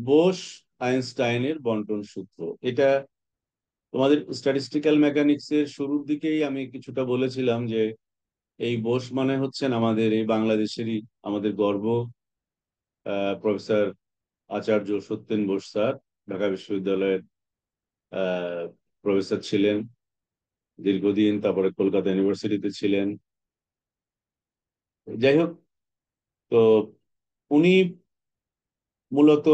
বোস আইনস্টাইনের বন্টন সূত্র। এটা তোমাদের স্ট্যাটিস্টিক্যাল মেকানিক্স এর শুরুর দিকেই আমি কিছুটা বলেছিলাম যে এই বোস মানে হচ্ছেন আমাদের এই বাংলাদেশেরই আমাদের গর্ব, প্রফেসর আচার্য সত্যেন বোস স্যার। ঢাকা বিশ্ববিদ্যালয়ের প্রফেসর ছিলেন দীর্ঘদিন, তারপরে কলকাতা ইউনিভার্সিটিতে ছিলেন। যাই হোক, তো উনি মূলত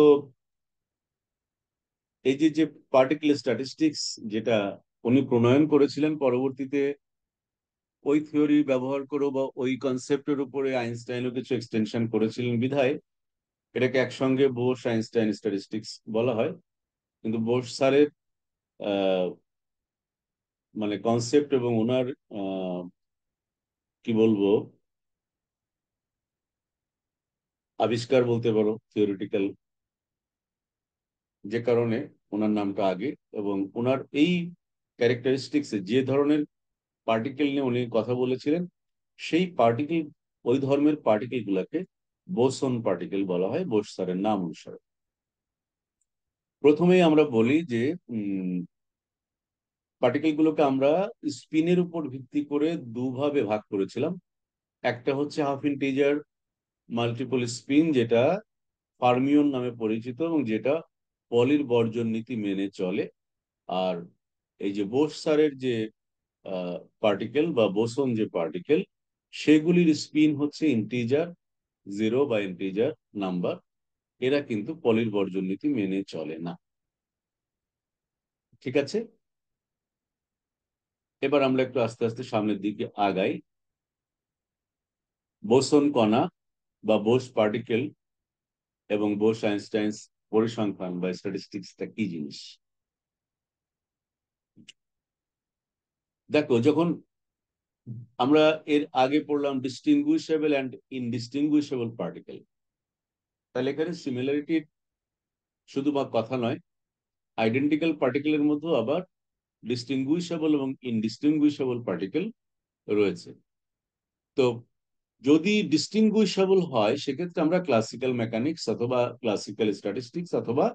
এই যে যে পার্টিকেল স্ট্যাটিস্টিক্স যেটা উনি প্রণয়ন করেছিলেন, পরবর্তীতে ওই থিওরি ব্যবহার করে বা ওই কনসেপ্টের উপরে আইনস্টাইনও কিছু এক্সটেনশন করেছিলেন বিধায় এটাকে একসঙ্গে বোস আইনস্টাইন স্ট্যাটিস্টিক্স বলা হয়। কিন্তু বোস স্যারের আহ, মানে কনসেপ্ট এবং ওনার আহ, কি বলবো আবিষ্কার বলতে পারো, থিওরিটিক্যাল, যে কারণে ওনার নামটা আগে। এবং ওনার এই ক্যারেক্টারিস্টিক্সে যে ধরনের পার্টিকেল নিয়ে উনি কথা বলেছিলেন, সেই পার্টিকেল, ওই ধর্মের পার্টিকেল গুলাকে বোসন পার্টিকেল বলা হয় বোস স্যারের নাম অনুসারে। প্রথমেই আমরা বলি যে পার্টিকেল গুলোকে আমরা স্পিনের উপর ভিত্তি করে দুভাবে ভাগ করেছিলাম। একটা হচ্ছে হাফ ইন্টিজার মাল্টিপল স্পিন, যেটা ফার্মিয়ন নামে পরিচিত এবং যেটা পলির বর্জন নীতি মেনে চলে। আর এই যে বোস স্যারের যে পার্টিকেল বা বোসন যে পার্টিকেল, সেগুলির স্পিন হচ্ছে ইন্টিজার জিরো বা ইন্টিজার নাম্বার। এরা কিন্তু পলির বর্জন নীতি মেনে চলে না। ঠিক আছে, এবার আমরা একটু আস্তে আস্তে সামনের দিকে আগাই। বোসন কণা বা বোস পার্টিকেল এবং বোস আইনস্টাইন পরিসংখ্যান বা স্ট্যাটিস্টিক্সটা কি জিনিস। দেখো, যখন আমরা এর আগে পড়লাম ডিস্টিংগুইশেবল অ্যান্ড ইনডিস্টিংগুইশেবল পার্টিকেল, তাহলে এখানে সিমিলারিটির শুধু বা কথা নয়, আইডেন্টিক্যাল পার্টিকেলের মধ্যেও আবার ডিস্টিংগুইশেবল এবং ইনডিস্টিংগুইশেবল পার্টিকেল রয়েছে। তো যদি ডিস্টিংগুইশেবল হয় সেক্ষেত্রে আমরা ক্লাসিক্যাল মেকানিক্স অথবা ক্লাসিক্যাল স্ট্যাটিস্টিক্স অথবা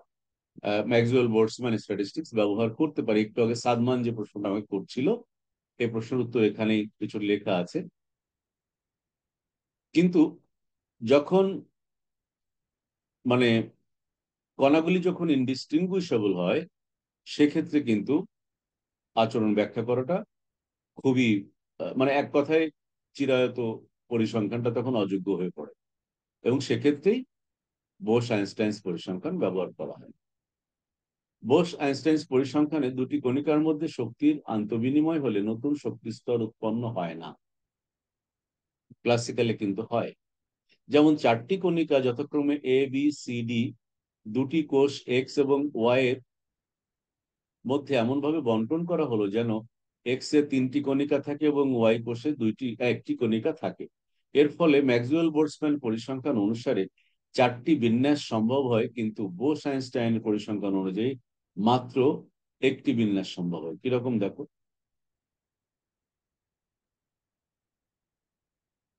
ম্যাক্সওয়েল বোলটজম্যান স্ট্যাটিস্টিক্স ব্যবহার করতে পারি। একটু আগে সাদমান যে প্রশ্নটা আমাকে করছিল, এই প্রশ্নের উত্তর এখানে কিছু লেখা আছে। কিন্তু যখন মানে কণাগুলি যখন ইনডিস্টিংগুইশেবল হয়, সেক্ষেত্রে কিন্তু আচরণ ব্যাখ্যা করাটা খুবই মানে এক কথায় চিরায়ত পরিসংখ্যানটা তখন অযোগ্য হয়ে পড়ে, এবং সেক্ষেত্রেই বোস আইনস্টাইন পরিসংখ্যান ব্যবহার করা হয়। বোস আইনস্টাইন পরিসংখ্যানে দুটি কণিকার মধ্যে শক্তির আন্তঃবিনিময় হলে নতুন শক্তি স্তর উৎপন্ন হয় না। ক্লাসিক্যালে কিন্তু হয়। যেমন চারটি কণিকা যথাক্রমে এ বি সি ডি, দুটি কোষ এক্স এবং ওয়াই এর মধ্যে এমন ভাবে বন্টন করা হলো যেন এক্স এ তিনটি কণিকা থাকে এবং ওয়াই কোষে একটি কণিকা থাকে। এর ফলে ম্যাক্সওয়েল বোলটজম্যান পরিসংখ্যান অনুসারে চারটি বিন্যাস সম্ভব হয়, কিন্তু বোস আইনস্টাইন পরিসংখ্যান অনুযায়ী মাত্র একটি বিন্যাস সম্ভব হয়। কিরকম দেখো,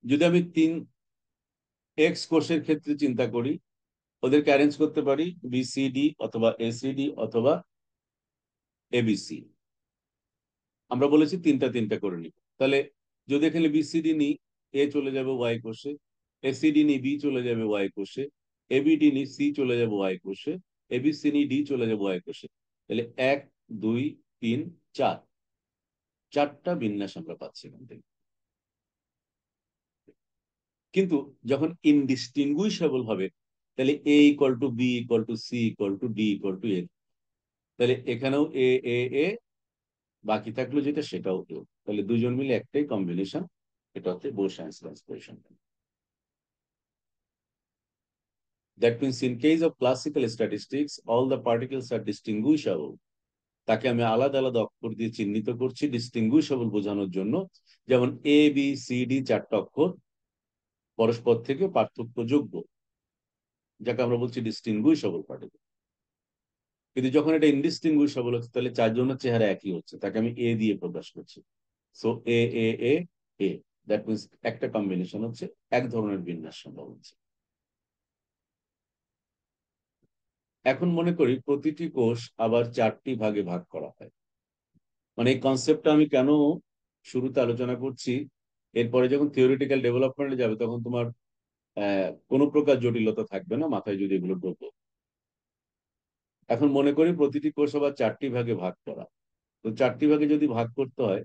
যদি আমি তিন এক্স কোষের ক্ষেত্রে চিন্তা করি, ওদেরকে অ্যারেঞ্জ করতে পারি বিসিডি অথবা এসিডি অথবা এবিসি। আমরা বলেছি তিনটা তিনটা করে নিব। তাহলে যদি এখানে বিসিডি নিই, এ চলে যাবে ওয়াই কোষে, এসিডি নিই বি চলে যাবে ওয়াই কোষে, এবিডি নিই সি চলে যাবে ওয়াই কোষে, এবিসি নিই ডি চলে যাবে ওয়াই কোষে। তাহলে এক, দুই, তিন, চার, চারটা বিন্যাস আমরা পাচ্ছি এখান থেকে। কিন্তু যখন ইনডিস্টিংগুইশেবল হবে, তাহলে A equal to B equal to C equal to D equal to A, তাহলে এখানেও এ এ এ, বাকি থাকলো যেটা সেটাও এ। তাহলে দুজন মিলে একটাই কম্বিনেশন, এটা হচ্ছে বোস আইনস্টাইন পরিসংখ্যান। That means in case of classical statistics, all the particles are distinguishable. তাকে আমি আলাদা আলাদা অক্ষর দিয়ে চিহ্নিত করছি ডিস্টিংগুইশেবল বোঝানোর জন্য। যেমন এ বি সি ডি চারটা অক্ষর পরস্পর থেকে পার্থক্যযোগ্য, যাকে আমরা বলছি ডিস্টিংগুইশেবল পার্টিকেল। কিন্তু যখন এটা ইনডিস্টিংগুইশেবল হচ্ছে, তাহলে চারজনের চেহারা একই হচ্ছে, তাকে আমি এ দিয়ে প্রকাশ করছি। So A A A A, that means একটা কম্বিনেশন হচ্ছে, এক ধরনের বিন্যাস সম্ভব হচ্ছে। এখন মনে করি প্রতিটি কোষ আবার 4টি ভাগে ভাগ করা হয়। মানে এই কনসেপ্টটা আমি কেন শুরুতে আলোচনা করছি, এরপরে যখন থিওরিটিক্যাল ডেভেলপমেন্টে যাবে তখন তোমার কোনো প্রকার জটিলতা থাকবে না মাথায় যদি এগুলো ঢোকে। এখন মনে করি প্রতিটি কোষ আবার 4টি ভাগে ভাগ করা। তো 4টি ভাগে যদি ভাগ করতে হয়,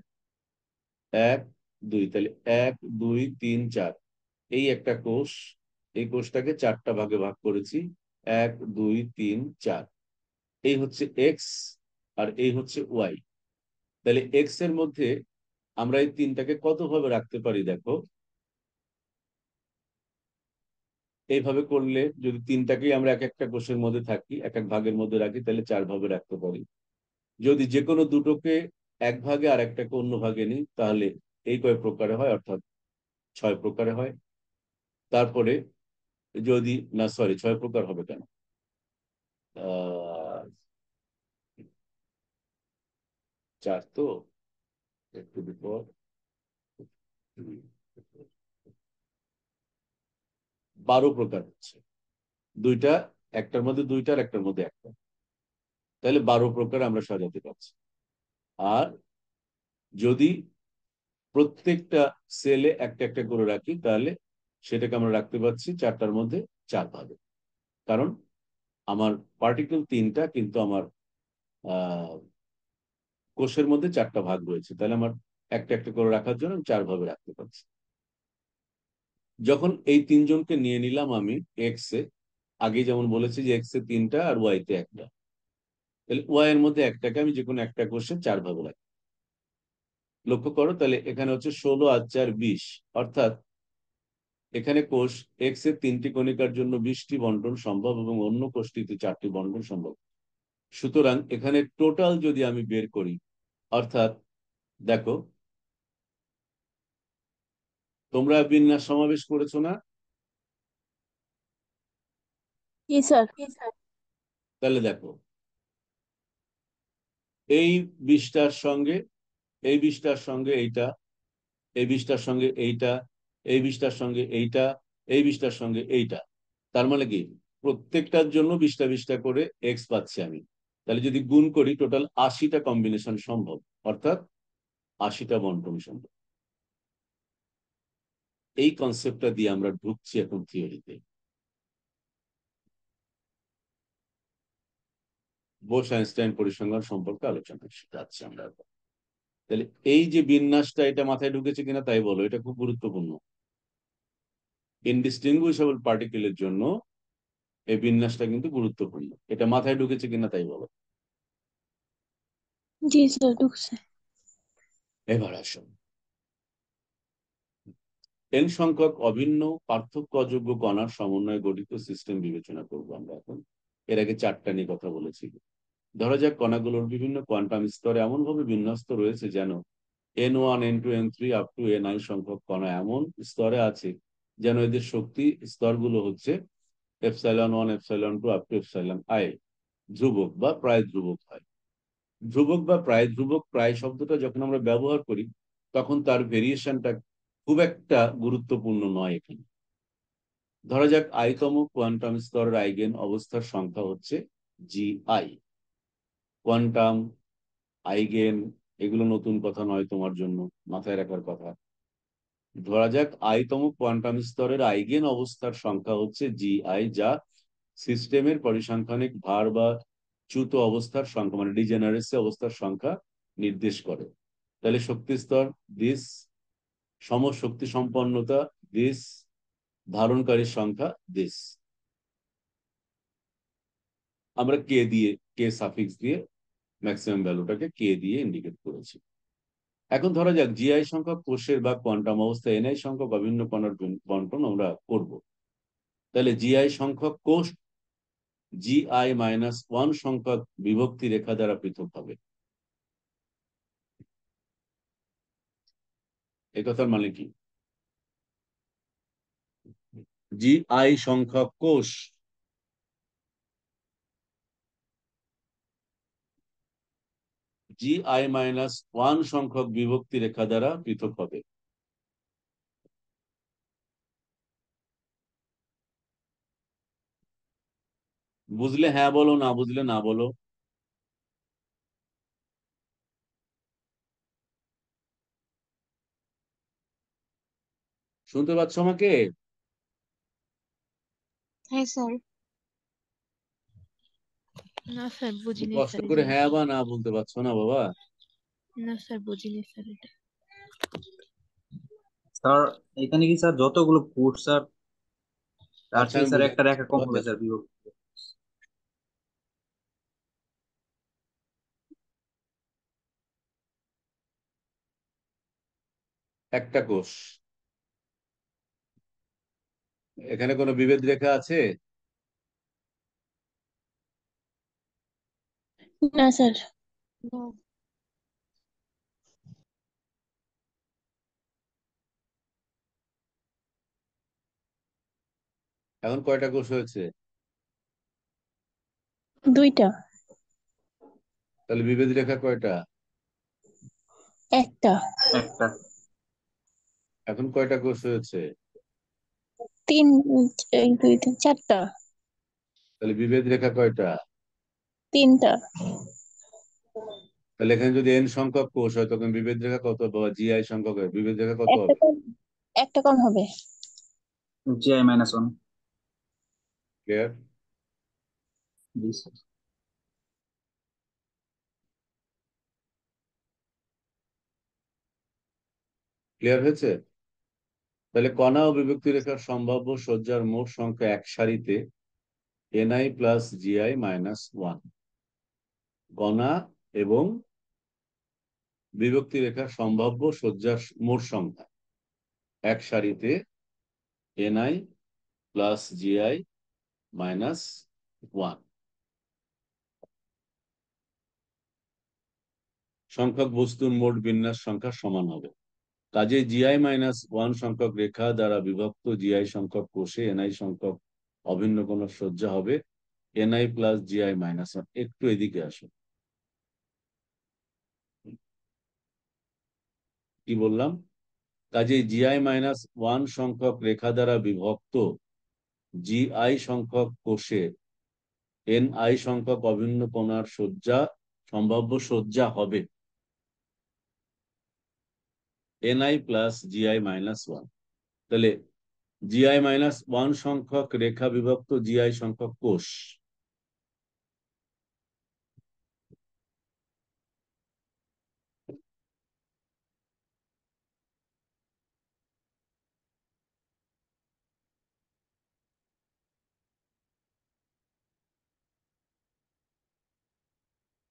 1 2, তাহলে 1 2 3 4, এই একটা কোষ, এই কোষটাকে 4টা ভাগে ভাগ করেছি, 1 2 3 4। এই হচ্ছে এক্স আর এই হচ্ছে ওয়াই। তাহলে এক্স এর মধ্যে আমরা এই তিনটাকে কত ভাবে রাখতে পারি দেখো। এইভাবে করলে যদি তিনটাকেই আমরা এক একটা কোষের মধ্যে থাকি, এক এক ভাগের মধ্যে রাখি, তাহলে 4 ভাবে রাখতে পারি। যদি যে কোনো দুটোকে এক ভাগে আর একটাকে অন্য ভাগে নিই, তাহলে এই কয় প্রকারে হয়, অর্থাৎ 6 প্রকারে হয়। তারপরে যদি না, সরি, 6 প্রকার হবে কেন, আহ 4 তো একটু বিপদ, 12 প্রকার হচ্ছে। দুইটা, একটার মধ্যে দুইটা আর একটার মধ্যে একটা, তাহলে 12 প্রকার আমরা সাজাতে পারছি। আর যদি প্রত্যেকটা সেলে একটা একটা করে রাখি, তাহলে সেটাকে আমরা রাখতে পারছি 4টার মধ্যে 4 ভাগে। কারণ আমার পার্টিকেল 3টা, কিন্তু আমার আহ কোষের মধ্যে 4টা ভাগ রয়েছে, তাহলে আমার একটা একটা করে রাখার জন্য আমি 4 ভাবে রাখতে পারছি। যখন এই তিনজনকে নিয়ে নিলাম আমি এক্স এ, আগে যেমন বলেছি যে এক্স এ 3টা আর ওয়াই তে একটা, তাহলে ওয়াই এর মধ্যে একটাকে আমি যে কোনো একটা কোষে 4 ভাগে রাখি। লক্ষ্য করো, তাহলে এখানে হচ্ছে 16 আর 4 20, অর্থাৎ এখানে কোষ এক্স এর 3টি কণিকার জন্য 20টি বন্টন সম্ভব এবং অন্য কোষটিতে 4টি বন্টন সম্ভব। সুতরাং এখানে টোটাল যদি আমি বের করি, অর্থাৎ দেখো, তোমরা বিন্যাস সমাবেশ করেছো না? জি স্যার। তাহলে দেখো, এই 20টার সঙ্গে এই 20টার সঙ্গে এইটা, এই 20টার সঙ্গে এইটা, এই 20টার সঙ্গে এইটা, এই 20টার সঙ্গে এইটা। তার মানে কি, প্রত্যেকটার জন্য 20টা 20টা করে এক্স পাচ্ছি আমি। তাহলে যদি গুণ করি, টোটাল 80টা কম্বিনেশন সম্ভব, অর্থাৎ 80টা বন্টন সম্ভব। এই কনসেপ্টটা দিয়ে আমরা ঢুকছি এখন থিওরিতে। বোস আইনস্টাইন পরিসংখ্যান সম্পর্কে আলোচনা যাচ্ছে আমরা এখন। তাহলে এই যে বিন্যাসটা, এটা মাথায় ঢুকেছে কিনা তাই বলো, এটা খুব গুরুত্বপূর্ণ। ইনডিস্টিংগুইশেবল পার্টিকেলের জন্য এই বিন্যাসটা কিন্তু গুরুত্বপূর্ণ। এটা মাথায় ঢুকেছে কিনা তাই বলো। জি স্যার, ঢুকছে। এবার আসুন, এন সংখ্যক অভিন্ন পার্থক্য অযোগ্য কণার সমন্বয়ে গঠিত সিস্টেম বিবেচনা করবো আমরা এখন। এর আগে 4টা নিয়ে কথা বলেছি। ধরা যাক কণাগুলোর বিভিন্ন কোয়ান্টাম স্তরে এমন ভাবে বিন্যস্ত রয়েছে যেন N1 N2 N3 up to Ni সংখ্যক কণা এমন স্তরে আছে যেন এদের শক্তি স্তরগুলো হচ্ছে ε1 ε2 আপ টু εi ধ্রুবক বা প্রায় ধ্রুবক হয়। ধ্রুবক বা প্রায় ধ্রুবক, প্রায় শব্দটা যখন আমরা ব্যবহার করি, তখন তার ভেরিয়েশনটা খুব একটা গুরুত্বপূর্ণ নয় এখানে। ধরা যাক আইতম কোয়ান্টাম স্তরের আইগেন অবস্থার সংখ্যা হচ্ছে GI। কোয়ান্টাম, আইগেন, এগুলো নতুন কথা নয় তোমার জন্য, মাথায় রাখার কথা। ধরা যাক আইতম কোয়ান্টাম স্তরের আইগেন অবস্থার সংখ্যা হচ্ছে GI, যা সিস্টেমের পরিসংখ্যানিক ভার বা চ্যুত অবস্থার সংখ্যা, মানে ডিজেনারেসি অবস্থার সংখ্যা নির্দেশ করে। তাহলে শক্তি স্তর দিস, সমশক্তি সম্পন্নতা দিস, ধারণকারীর সংখ্যা দিস। আমরা কে সাফিক্স দিয়ে ম্যাক্সিমাম ভ্যালুটাকে কে দিয়ে ইন্ডিকেট করেছি। এখন ধরা যাক জিআই সংখ্যক কোষের বা কোয়ান্টাম অবস্থায় এনআই সংখ্যক অভিন্ন কণার বন্টন আমরা করব। তাহলে জিআই সংখ্যক কোষ GI-1 সংখ্যক বিভক্তি রেখা দ্বারা পৃথক হবে। একথার মানে কি, GI সংখ্যক কোষ GI-1 সংখ্যক বিভক্তি রেখা দ্বারা পৃথক হবে। বুঝলে হ্যাঁ বলো, না বুঝলে না বলো। শুনতে পাচ্ছ আমাকে? হ্যাঁ স্যার। না স্যার একটু বুঝিনি কষ্ট স্যার এই করে হ্যাঁ জিনিসটা। বা না বলতে পারছো না বাবা? না স্যার বুঝিনি স্যার এটা। স্যার এখানে কি স্যার যতগুলো কোড স্যার তার আচ্ছা থেকে আমি স্যার বুঝাই একটা দিচ্ছি রেখা কম বাবা, হবে দেখো। স্যার বিভক্ত। একটা কোষ, এখানে কোনো বিভেদ রেখা আছে? না স্যার। না। এখন কয়টা কোষ হয়েছে? দুইটা। তাহলে বিভেদ রেখা কয়টা? একটা। একটা। এখন কয়টা কোষ হয়েছে? তিন। এক দুই তিন চারটা। তাহলে বিভেদ রেখা কয়টা? তিনটা। তাহলে এখানে যদি এন সংখ্যক কোষ হয় তখন বিভেদ রেখা কত, বা জিআই সংখ্যক হয়, বিভেদ রেখা কত একটা হবে? কম। একটা কম হবে। GI-1। ক্লিয়ার? জি স্যার। ক্লিয়ার হয়েছে? তাহলে কণা ও বিভক্তি রেখার সম্ভাব্য সজ্জার মোট সংখ্যা এক সারিতে NI plus GI minus one. কণা এবং বিভক্তি রেখার সম্ভাব্য সজ্জার মোট সংখ্যা এক সারিতে NI plus GI minus one. সংখ্যক বস্তুর মোট বিন্যাস সংখ্যা সমান হবে। কাজে জিআই মাইনাস ওয়ান সংখ্যক রেখা দ্বারা বিভক্ত জিআই সংখ্যক কোষে এনআই সংখ্যক অভিন্ন কোন সজ্জা হবে NI plus GI minus one. একটু এদিকে আসো। কি বললাম? কাজে জিআই মাইনাস ওয়ান সংখ্যক রেখা দ্বারা বিভক্ত জিআই সংখ্যক কোষে এনআই সংখ্যক অভিন্ন কোণার সজ্জা সম্ভাব্য সজ্জা হবে NI plus GI minus one. তাহলে জিআই মাইনাস ওয়ান সংখ্যক রেখা বিভক্ত জিআই সংখ্যক কোষ,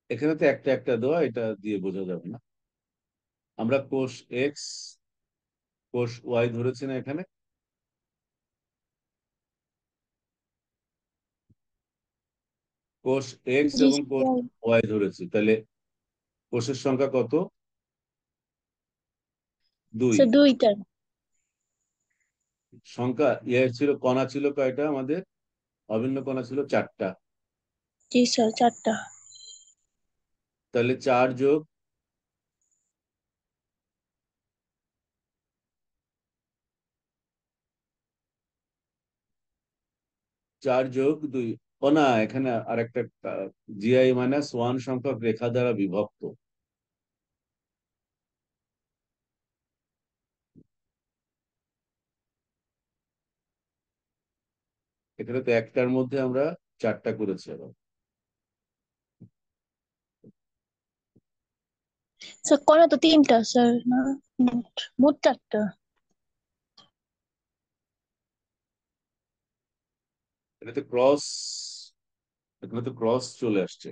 এখানে তো একটা একটা দেওয়া, এটা দিয়ে বোঝা যাবে না। আমরা কোষ এক্স, কোষ ওয়াই ধরেছি না এখানে? কোষ এক্স জি এবং কোষ স্যার। ওয়াই ধরেছি, তাহলে কোষের সংখ্যা কত? দুই। স্যার দুইটা। সংখ্যা ছিল, কণা ছিল কয়টা আমাদের? অভিন্ন কণা ছিল চারটা। জি স্যার চারটা। তাহলে চার যোগ চার যোগ দুই। ও না, এখানে আরেকটা জিআই মাইনাস ওয়ান সংখ্যক রেখা দ্বারা বিভক্ত। এখানে তো একটার মধ্যে আমরা চারটা করেছি আবার। স্যার কণা তো তিনটা স্যার না? মোট মোট চারটা। এটা তো ক্রস, এখানে তো ক্রস চলে আসছে।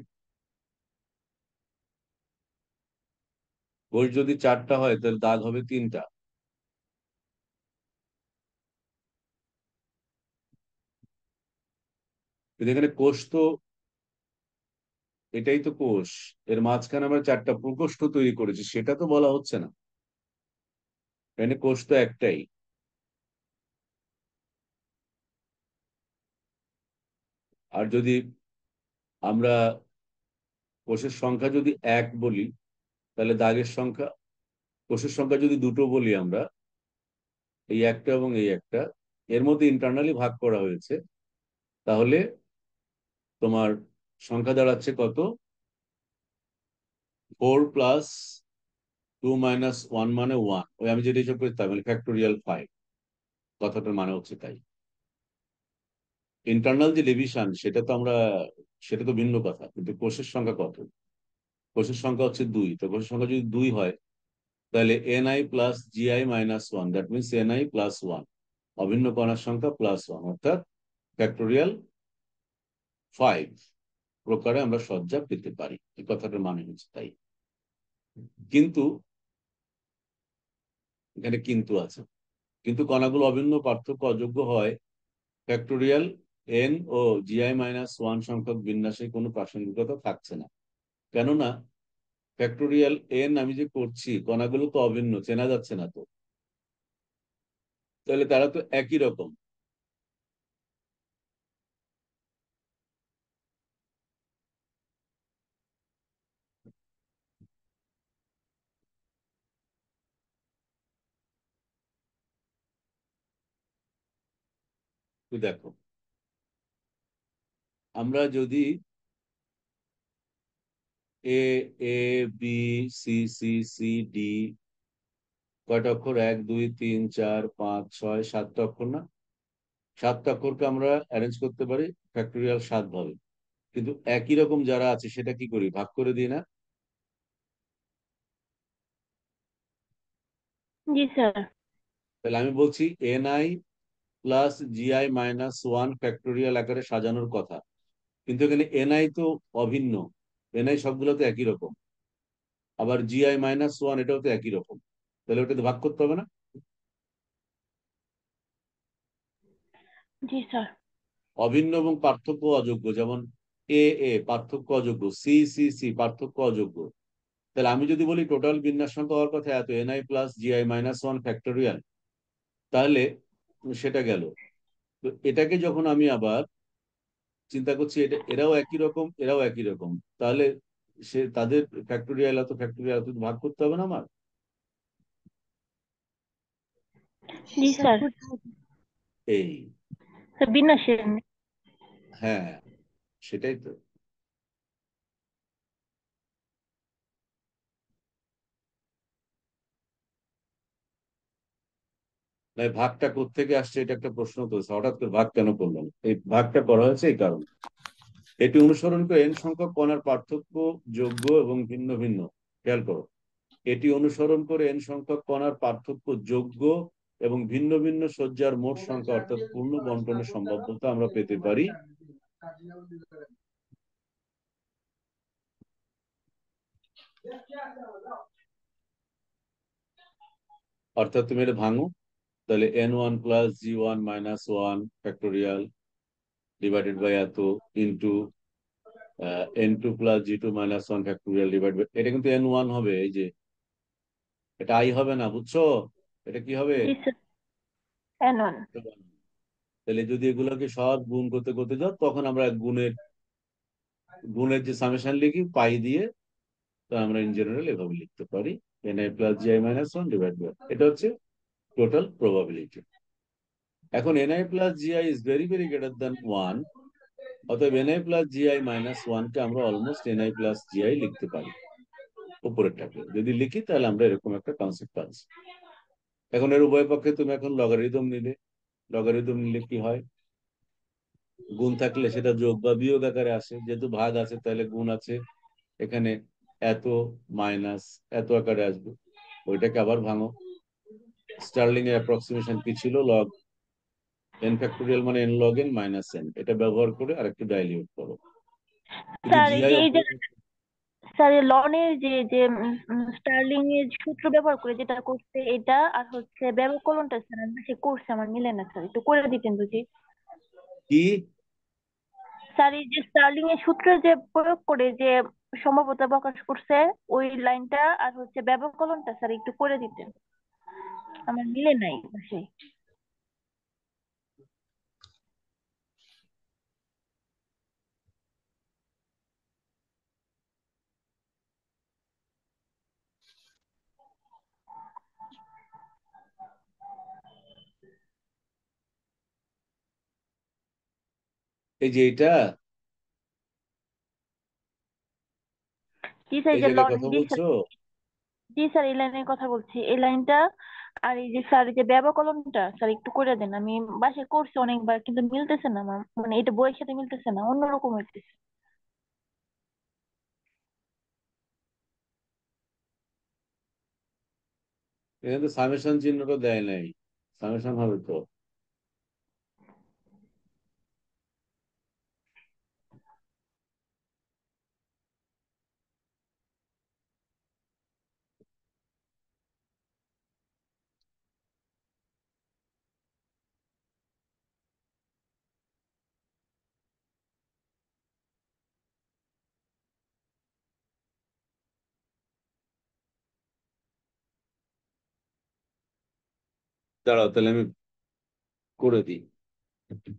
কোষ যদি চারটা হয় তাহলে দাগ হবে তিনটা। কিন্তু এখানে কোষ তো, এটাই তো কোষ, এর মাঝখানে আমরা চারটা প্রকোষ্ঠ তৈরি করেছি, সেটা তো বলা হচ্ছে না। এখানে কোষ তো একটাই। আর যদি আমরা কোষের সংখ্যা যদি এক বলি, তাহলে দাগের সংখ্যা, কোষের সংখ্যা যদি দুটো বলি আমরা, এই একটা এবং এই একটা, এর মধ্যে ইন্টারনালি ভাগ করা হয়েছে, তাহলে তোমার সংখ্যা দাঁড়াচ্ছে কত? 4+2 - 1 মানে 1। ওই আমি যেটা হিসাব করি তাই মানে ফ্যাক্টোরিয়াল 5। কথাটার মানে হচ্ছে তাই। ইন্টারনাল যে ডিভিশন সেটা তো ভিন্ন কথা, কিন্তু কোষের সংখ্যা কত? কোষের সংখ্যা হচ্ছে 2। তো কোষের সংখ্যা যদি 2 হয় তাহলে Ni+Gi-1, দ্যাট মিনস Ni+1, অভিন্ন কণার সংখ্যা +1, অর্থাৎ ফ্যাক্টোরিয়াল 5 প্রকারে আমরা সজ্জা পেতে পারি। এই কথাটার মানে হচ্ছে তাই। কিন্তু এখানে কিন্তু আছে, কিন্তু কণাগুলো অভিন্ন পার্থক্য অযোগ্য হয় ফ্যাক্টোরিয়াল n ও Gi-1 সংখ্যক বিন্যাসে কোনো প্রাসঙ্গিকতা থাকছে না। কেননা ফ্যাক্টোরিয়াল n আমি যে করছি, কণাগুলো তো অভিন্ন, চেনা যাচ্ছে না তো, তাহলে তারা তো একই রকম। তো দেখো, আমরা যদি A A B C C C D কয়টা অক্ষর? 1 2 3 4 5 6 7টা অক্ষর না? 7টা অক্ষরকে আমরা অ্যারেঞ্জ করতে পারি ফ্যাক্টোরিয়াল 7 ভাবে। কিন্তু একই রকম যারা আছে সেটা কি করি? ভাগ করে দিই না? জি স্যার। তাহলে আমি বলছি Ni+Gi-1 ফ্যাক্টোরিয়াল আকারে সাজানোর কথা, কিন্তু এখানে Ni তো অভিন্ন, Ni সবগুলো তো একই রকম, আবার Gi-1 এটাও তো একই রকম, তাহলে ওটাতে ভাগ করতে হবে না? জি স্যার। অভিন্ন এবং পার্থক্য অযোগ্য, যেমন এ এ পার্থক্য অযোগ্য, সি সি সি পার্থক্য অযোগ্য। তাহলে আমি যদি বলি টোটাল বিন্যাস সংখ্যা হওয়ার কথা এত, Ni+Gi-1 ফ্যাক্টোরিয়াল, তাহলে সেটা গেল। তো এটাকে যখন আমি আবার চিন্তা করছি, এরাও একই রকম, এরাও একই রকম, তাহলে তাদের ফ্যাক্টোরিয়াল এত ভাগ করতে হবে না আমার? জি স্যার স্যার। করতে হবে। এই, স্যার বিন্যাসের। হ্যাঁ, সেটাই তো। তাই ভাগটা কোত্থেকে আসছে এটা একটা প্রশ্ন তো, হঠাৎ করে ভাগ কেন করলাম? এই ভাগটা করা হয়েছে এই কারণে, এটি অনুসরণ করে n সংখ্যক কণার পার্থক্য যোগ্য এবং ভিন্ন ভিন্ন। খেয়াল করো, এটি অনুসরণ করে n সংখ্যক কণার পার্থক্য যোগ্য এবং ভিন্ন ভিন্ন সজ্জার মোট সংখ্যা অর্থাৎ পূর্ণ বন্টনের সম্ভাব্যতা আমরা পেতে পারি। অর্থাৎ তুমি এটা ভাঙো, তাহলে N1+G1 - 1 ফ্যাক্টোরিয়াল ডিভাইডেড বাই এত into N2+G2 - 1 factorial divide by, এটা কিন্তু N1 হবে। এই যে এটা আই হবে না, বুঝছো? এটা কি হবে? জি স্যার। N1। তাহলে যদি এগুলোকে সব গুণ করতে করতে যাও, তখন আমরা গুণের যে সামেশন লিখি পাই দিয়ে, তো আমরা ইন জেনারেল এভাবে লিখতে পারি Ni+Gi - 1 ডিভাইড বাই, এটা হচ্ছে টোটাল প্রবাবিলিটি। এখন Ni+Gi is very very greater than 1, অতএব Ni+Gi - 1 কে আমরা অলমোস্ট Ni+Gi লিখতে পারি উপরেরটাকে। যদি লিখি তাহলে আমরা এরকম একটা কনসেপ্ট পাচ্ছি। এখন এর উভয় পক্ষে তুমি এখন লগারিদম নিলে, লগারিদম নিলে কি হয়? গুণ থাকলে সেটা যোগ বা বিয়োগ আকারে আসে, যেহেতু ভাগ আছে তাহলে গুণ আছে, এখানে এত মাইনাস এত আকারে আসবে। ওইটাকে আবার ভাঙো। স্টার্লিং এর অ্যাপ্রক্সিমেশন কি ছিল? লগ n ফ্যাক্টোরিয়াল মানে n log n minus n, এটা ব্যবহার করে আরেকটু ডাইলিউট করো। কিন্তু স্যার এই জিআই যে স্যার লনের যে যে স্টার্লিং এর সূত্র ব্যবহার করে যেটা করছে এটা, আর হচ্ছে ব্যবকলনটা স্যার আমি সে করছে আমার মিলে না স্যার, একটু করে দিতেন বুঝি। কি? স্যার এই যে স্টার্লিং এর সূত্র যে প্রয়োগ করে যে সম্ভাব্যতা প্রকাশ করছে, ওই লাইনটা আর হচ্ছে ব্যবকলনটা স্যার একটু করে দিতেন, আমার মিলে নাই বাসায়। এই যে এটা জি স্যার, এই এই যে জায়গায় কথা জি স্যার, বলছো? জি স্যার এই লাইনের কথা বলছি, এই লাইনটা। আর এই যে স্যার, এই যে ব্যবকলনটা স্যার একটু করে দেন। আমি বাসায় করছি অনেকবার, কিন্তু মিলতেছে না আমার, মানে এটা বইয়ের সাথে মিলতেছে না, অন্যরকম হইতেছে। এখানে তো সামেশন চিহ্নটা দেয় নাই, সামেশন হবে তো। দাঁড়াও তাহলে আমি করে দিই। একটু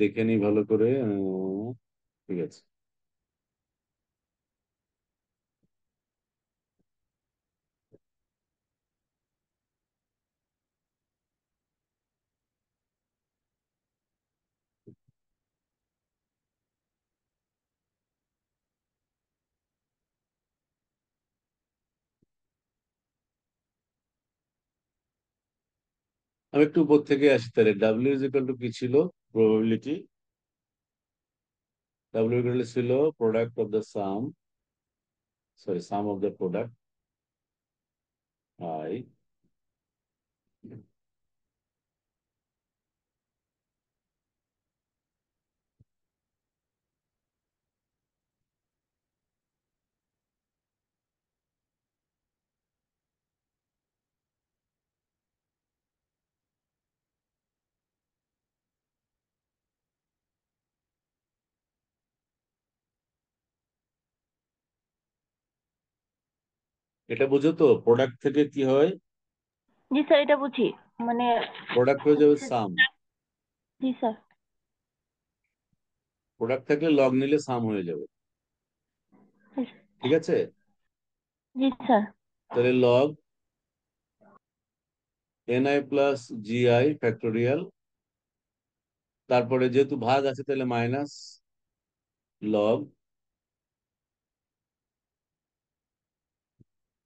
দেখে নিই ভালো করে। ঠিক আছে। আমি একটু উপর থেকে আসি তাহলে। ডাব্লিউ ইজ ইকুয়াল টু কি ছিল? প্রবাবিলিটি। ডাব্লিউ ইকুয়াল ছিল product of the some, sorry some of the product I. এটা বুঝো তো, প্রোডাক্ট থেকে কি হয়? জি স্যার, এটা বুঝি, মানে প্রোডাক্ট হয়ে যাবে সাম। জি স্যার। প্রোডাক্ট থাকলে লগ নিলে সাম হয়ে যাবে। ঠিক আছে? জি স্যার। তাহলে log ni plus GI factorial, তারপরে যেহেতু ভাগ আছে তাহলে minus log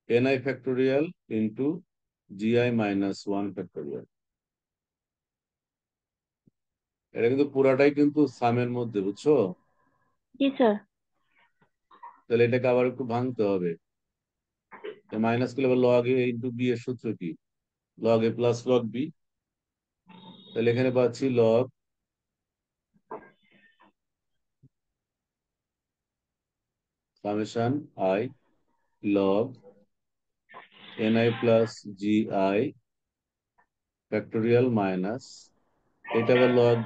ni factorial into GI minus one factorial. এটা কিন্তু পুরাটাই কিন্তু সামের মধ্যে, বুঝছো? জি স্যার। তাহলে এটাকে আবার একটু ভাঙতে হবে। মাইনাস করলে আবার লগ এ ইন্টু বি এর সূত্র কি? লগ এ প্লাস লগ বি। তাহলে এখানে পাচ্ছি log summation I log ni plus GI factorial minus, এটা আবার লগ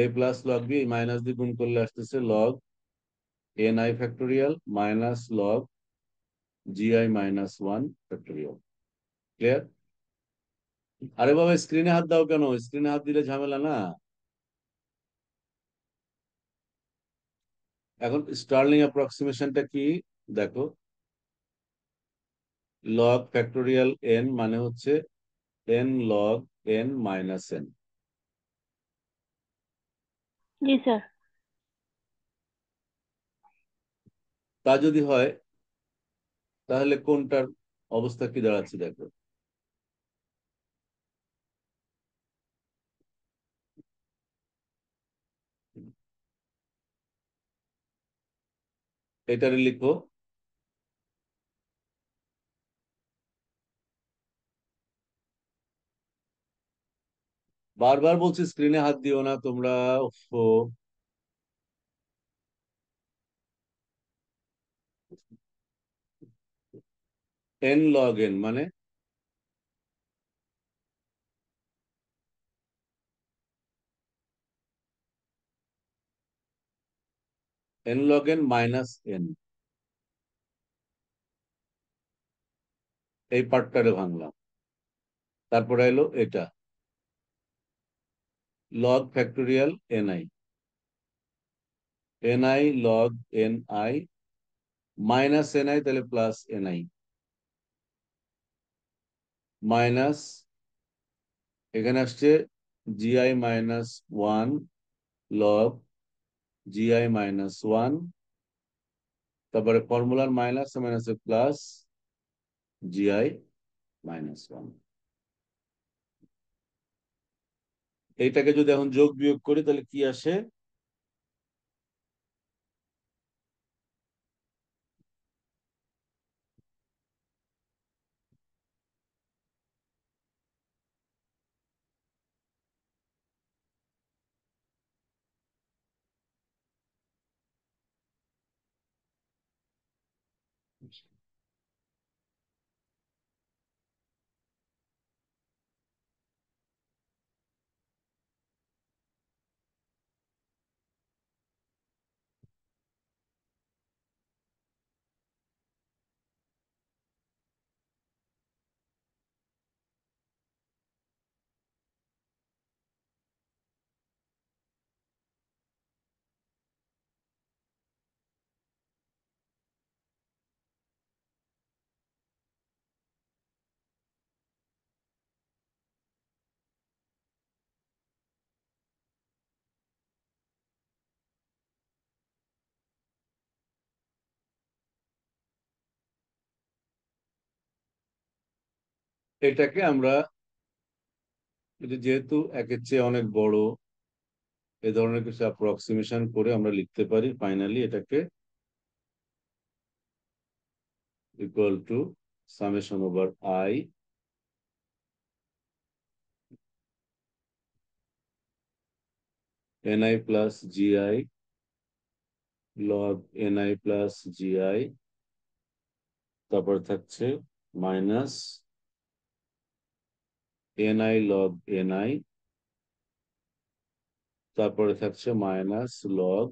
এ প্লাস লগ বি, মাইনাস দিয়ে গুণ করলে আসতেছে log ni factorial minus log GI minus one factorial. Clear? আরে বাবা, স্ক্রিনে হাত দাও কেন? স্ক্রিনে হাত দিলে ঝামেলা না। এখন স্টার্লিং অ্যাপ্রক্সিমেশনটা কি দেখো। লগ ফ্যাক্টোরিয়াল এন মানে হচ্ছে N log N minus N. জি স্যার। তা যদি হয় তাহলে কোনটার অবস্থা কি দাঁড়াচ্ছে দেখো। এটারে লিখো বারবার বলছি স্ক্রিনে হাত দিও না তোমরা। উফ, এন লগ এন মানে N log N minus N. এই পার্টটারে ভাঙলাম। তারপরে এলো এটা log factorial N I, N I log N I minus NI তাহলে প্লাস এনআই মাইনাস এখানে আসছে GI minus 1 log GI minus 1, তারপরে ফর্মুলার মাইনাস মাইনাসে প্লাস জিআই মাইনাস 1। এইটাকে যদি এখন যোগ বিয়োগ করি তাহলে কি আসে? এটাকে আমরা এটা যেহেতু একের চেয়ে অনেক বড়, এ ধরনের কিছু অ্যাপ্রক্সিমেশন করে আমরা লিখতে পারি ফাইনালি এটাকে equal to summation over I NI plus GI log NI plus GI, তারপর থাকছে মাইনাস এনআই লগ এনআই, তারপরে থাকছে মাইনাস লগ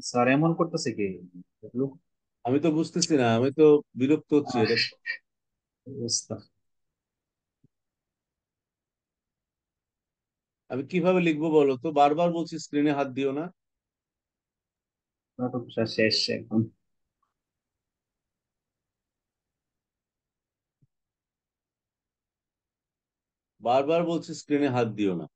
স্যার এমন করতেছে কি? আমি তো বুঝতেছি না, আমি তো বিরক্ত হচ্ছি এটা। অবস্থা। আমি কিভাবে লিখবো বলো তো? বারবার বলছি স্ক্রিনে হাত দিও না। নাটক শেষ একদম। বারবার বলছি স্ক্রিনে হাত দিও না।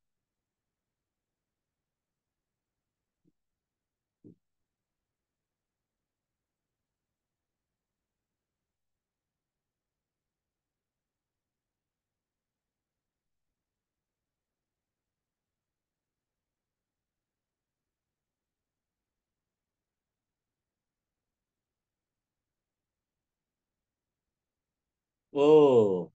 ও,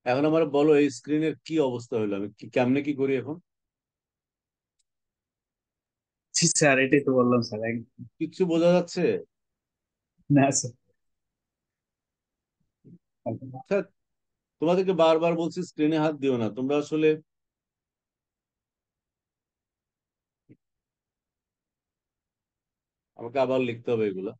এখন আমার বলো এই স্ক্রিনের কি অবস্থা হলো, আমি কেমনে কি করি এখন? জি স্যার, এটাই তো বললাম স্যার। কিচ্ছু বোঝা যাচ্ছে? না স্যার। স্যার, তোমাদেরকে বারবার বলছি স্ক্রিনে হাত দিও না, তোমরা আসলে আমাকে আবার লিখতে হবে এগুলা।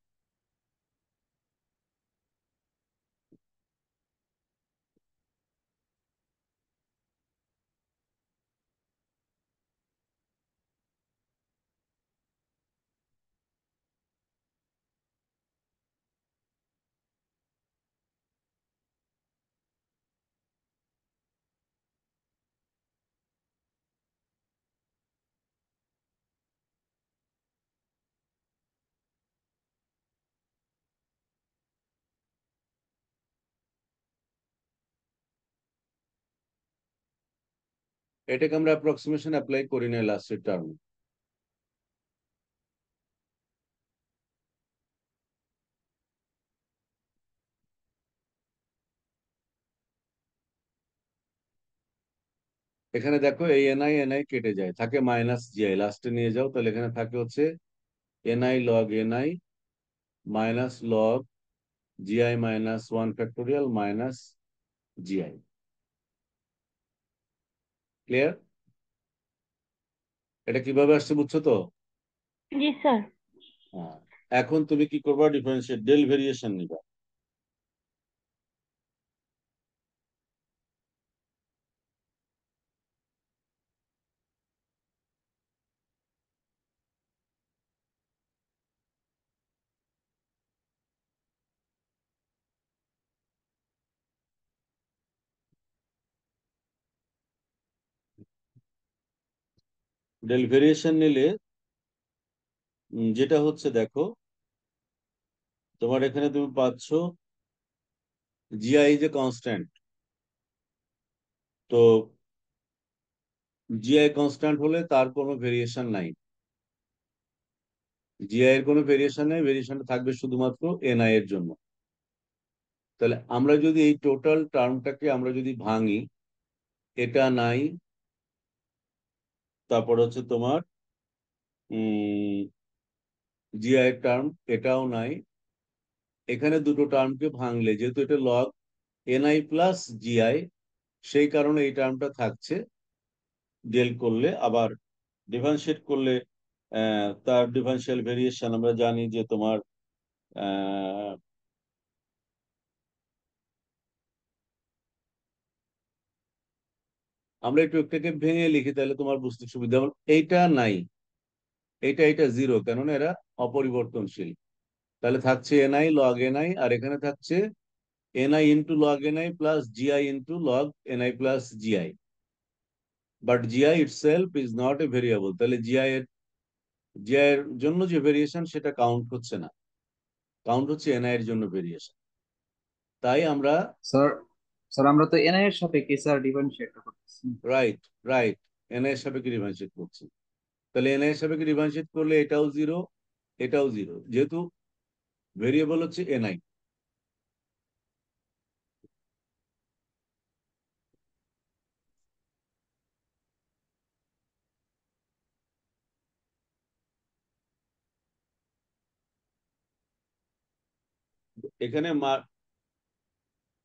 এটাকে আমরা অ্যাপ্রক্সিমেশন অ্যাপ্লাই করি না লাস্টের টার্ম। এখানে দেখো এই এনআই এনআই কেটে যায়, থাকে মাইনাস জিআই, লাস্টে নিয়ে যাও তাহলে এখানে থাকে হচ্ছে NI log NI minus log GI minus 1 factorial minus GI. Clear? এটা কিভাবে আসছে বুঝছো তো? জি স্যার। হ্যাঁ, এখন তুমি কি করবা? ডিফারেন্সিয়েট ডেল ভেরিয়েশন নিবা। ডেল ভেরিয়েশন নিলে যেটা হচ্ছে দেখো, তোমার এখানে তুমি পাচ্ছ জিআই ইজ এ কনস্ট্যান্ট। তো জিআই কনস্ট্যান্ট হলে তার কোনো ভেরিয়েশন নাই। জিআই এর কোনো ভেরিয়েশন নেই, ভেরিয়েশনটা থাকবে শুধুমাত্র এনআই এর জন্য। তাহলে আমরা যদি এই টোটাল টার্মটাকে আমরা যদি ভাঙি, এটা নাই, তারপর হচ্ছে তোমার জিআই এর টার্ম এটাও নাই। এখানে দুটো টার্মকে ভাঙলে, যেহেতু এটা লগ এনআই প্লাস জিআই, সেই কারণে এই টার্মটা থাকছে। ডেল করলে আবার ডিফারেন্সিয়েট করলে তার ডিফারেন্সিয়াল ভেরিয়েশন আমরা জানি যে তোমার আহ, আমরা একটু একটাকে ভেঙে লিখি, তাহলে তোমার বুঝতে সুবিধা হবে। এইটা নাই, এটা জিরো, কেননা এরা অপরিবর্তনশীল। তাহলে থাকছে এনআই লগ এনআই, আর এখানে থাকছে NI into log NI plus GI into log NI plus GI. But GI itself is not a variable. তাহলে জিআই এর জন্য যে ভেরিয়েশন সেটা কাউন্ট হচ্ছে না, কাউন্ট হচ্ছে এনআই এর জন্য ভেরিয়েশন। তাই আমরা স্যার, স্যার আমরা তো এনআই এর সাপেক্ষে স্যার ডিফারেন্সিয়েট করতেছি। রাইট রাইট এনআই এর সাপেক্ষে ডিফারেন্সিয়েট করছি। তাহলে এনআই এর সাপেক্ষে ডিফারেন্সিয়েট করলে এটাও জিরো, এটাও জিরো, যেহেতু ভেরিয়েবল হচ্ছে এনআই। এখানে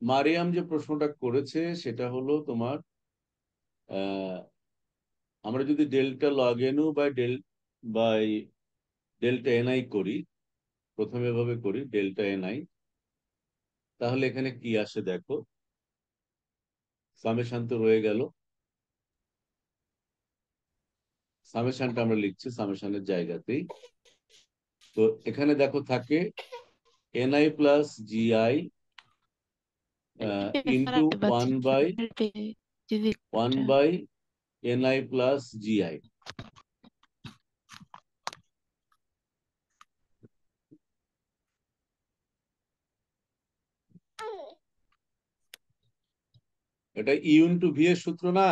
মারিয়াম যে প্রশ্নটা করেছে সেটা হলো তোমার আহ, আমরা যদি ডেল্টা লগ এনু বাই ডেল্টা এনআই করি, প্রথমে এভাবে করি ডেল্টা এনআই, তাহলে এখানে কি আসে দেখো। সামেশান তো রয়ে গেল, সামেশানটা আমরা লিখছি সামেশানের জায়গাতেই। তো এখানে দেখো থাকে NI plus GI sir into আমি পাচ্ছি না, sir one by NI plus GI. এটা ইউ ইন্টু ভি এর সূত্র না?